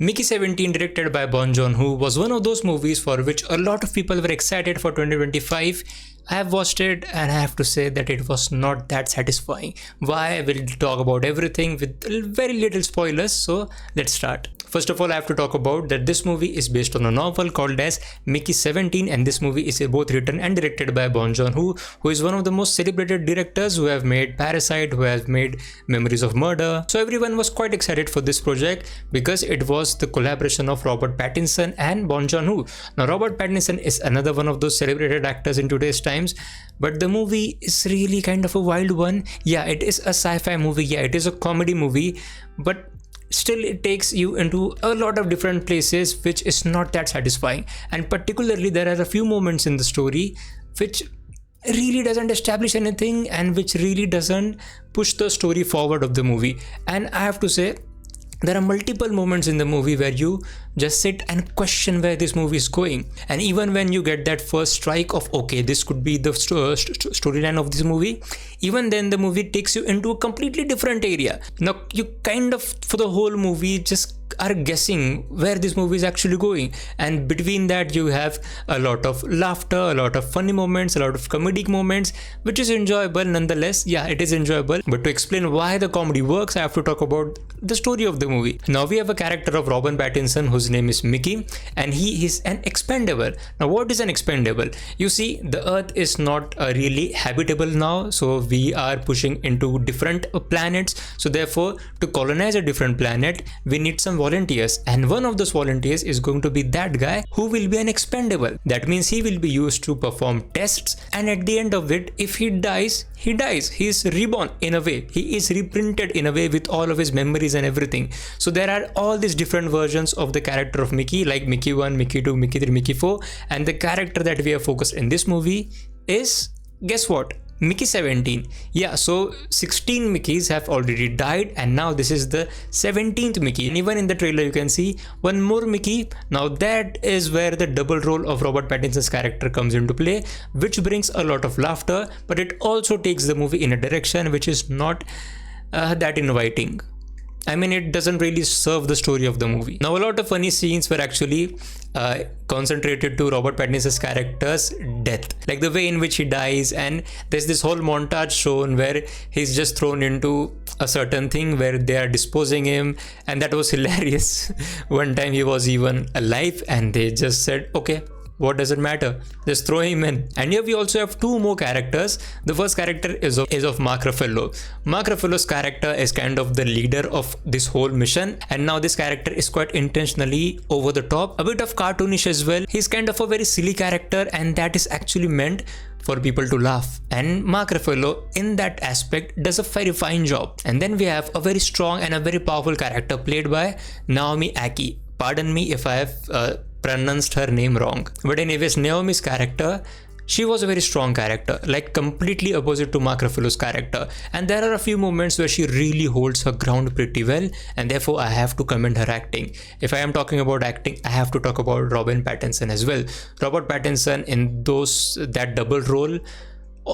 Mickey 17, directed by Bong Joon-ho, was one of those movies for which a lot of people were excited for 2025. I have watched it and I have to say that it was not that satisfying. Why? We'll talk about everything with very little spoilers, so let's start. First of all, I have to talk about that this movie is based on a novel called as Mickey 17, and this movie is both written and directed by Bong Joon-ho, who is one of the most celebrated directors who have made Parasite, who has made Memories of Murder. So everyone was quite excited for this project because it was the collaboration of Robert Pattinson and Bong Joon-ho. Now Robert Pattinson is another one of those celebrated actors in today's times, but the movie is really kind of a wild one. Yeah, it is a sci-fi movie, yeah, it is a comedy movie, but still it takes you into a lot of different places, which is not that satisfying. And particularly there are a few moments in the story which really doesn't establish anything and which really doesn't push the story forward of the movie. And I have to say, there are multiple moments in the movie where you just sit and question where this movie is going. And even when you get that first strike of, okay, this could be the storyline of this movie, even then the movie takes you into a completely different area. Now you kind of, for the whole movie, just are guessing where this movie is actually going. And between that you have a lot of laughter, a lot of funny moments, a lot of comedic moments, which is enjoyable nonetheless. Yeah, it is enjoyable. But to explain why the comedy works, I have to talk about the story of the movie. Now we have a character of Robert Pattinson whose name is Mickey, and he is an expendable. Now what is an expendable? You see, the earth is not really habitable now, so we are pushing into different planets. So therefore, to colonize a different planet, we need some volunteers, and one of those volunteers is going to be that guy who will be an expendable. That means he will be used to perform tests, and at the end of it, if he dies, he dies. He is reborn in a way. He is reprinted in a way with all of his memories and everything. So there are all these different versions of the character of Mickey, like Mickey 1, Mickey 2, Mickey 3, Mickey 4, and the character that we have focused in this movie is, guess what? Mickey 17. Yeah, so 16 Mickeys have already died, and now this is the 17th Mickey. And even in the trailer you can see one more Mickey. Now that is where the double role of Robert Pattinson's character comes into play, which brings a lot of laughter, but it also takes the movie in a direction which is not that inviting. I mean, it doesn't really serve the story of the movie. Now, a lot of funny scenes were actually concentrated to Robert Pattinson's character's death, like the way in which he dies, and there's this whole montage shown where he's just thrown into a certain thing where they are disposing him, and that was hilarious. One time he was even alive and they just said, okay, what does it matter? Just throw him in. And here we also have two more characters. The first character is of Mark Ruffalo. Mark Ruffalo's character is kind of the leader of this whole mission, and now this character is quite intentionally over the top, a bit of cartoonish as well. He's kind of a very silly character, and that is actually meant for people to laugh, and Mark Ruffalo in that aspect does a very fine job. And then we have a very strong and a very powerful character played by Naomi Ackie. Pardon me if I have pronounced her name wrong, but anyways, Naomi's character, she was a very strong character, like completely opposite to Mark Ruffalo's character. And there are a few moments where she really holds her ground pretty well, and therefore I have to commend her acting. If I am talking about acting, I have to talk about Robert Pattinson as well. Robert Pattinson in that double role,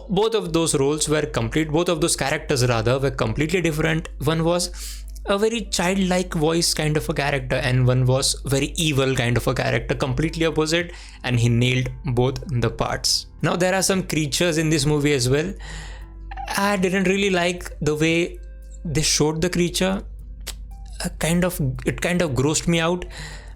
both of those characters were completely different. One was a very childlike voice kind of a character, and one was very evil kind of a character, completely opposite, and he nailed both the parts. Now there are some creatures in this movie as well. I didn't really like the way they showed the creature. It kind of grossed me out.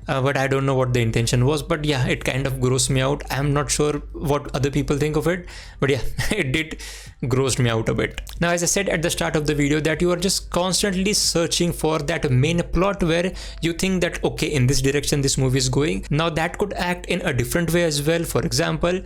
But I don't know what the intention was, but yeah, it kind of grossed me out. I'm not sure what other people think of it, but yeah, it did grossed me out a bit. Now, as I said at the start of the video, that you are just constantly searching for that main plot where you think that, okay, in this direction this movie is going. Now that could act in a different way as well. For example,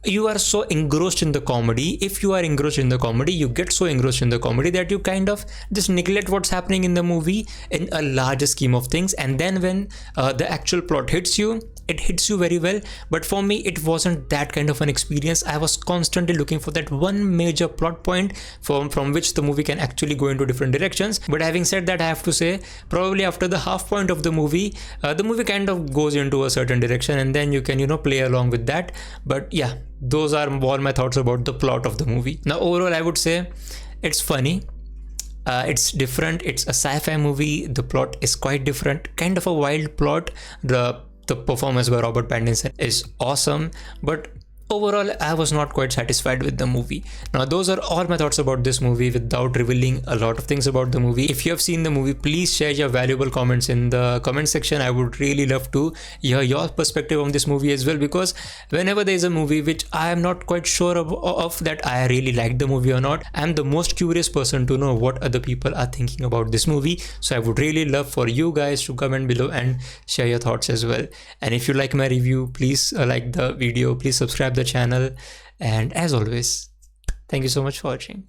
you are so engrossed in the comedy. If you are engrossed in the comedy, you get so engrossed in the comedy that you kind of just neglect what's happening in the movie in a larger scheme of things. And then when the actual plot hits you, it hits you very well. But for me, it wasn't that kind of an experience. I was constantly looking for that one major plot point from which the movie can actually go into different directions. But having said that, I have to say, probably after the half point of the movie kind of goes into a certain direction, and then you can, play along with that. But yeah, those are all my thoughts about the plot of the movie. Now overall, I would say it's funny. It's different. It's a sci-fi movie. The plot is quite different, kind of a wild plot. The performance by Robert Pattinson is awesome, but overall I was not quite satisfied with the movie. Now those are all my thoughts about this movie without revealing a lot of things about the movie. If you have seen the movie, please share your valuable comments in the comment section. I would really love to hear your perspective on this movie as well, because whenever there is a movie which I am not quite sure of that I really like the movie or not, I am the most curious person to know what other people are thinking about this movie. So I would really love for you guys to comment below and share your thoughts as well. And if you like my review, please like the video, please subscribe the channel, and as always, thank you so much for watching.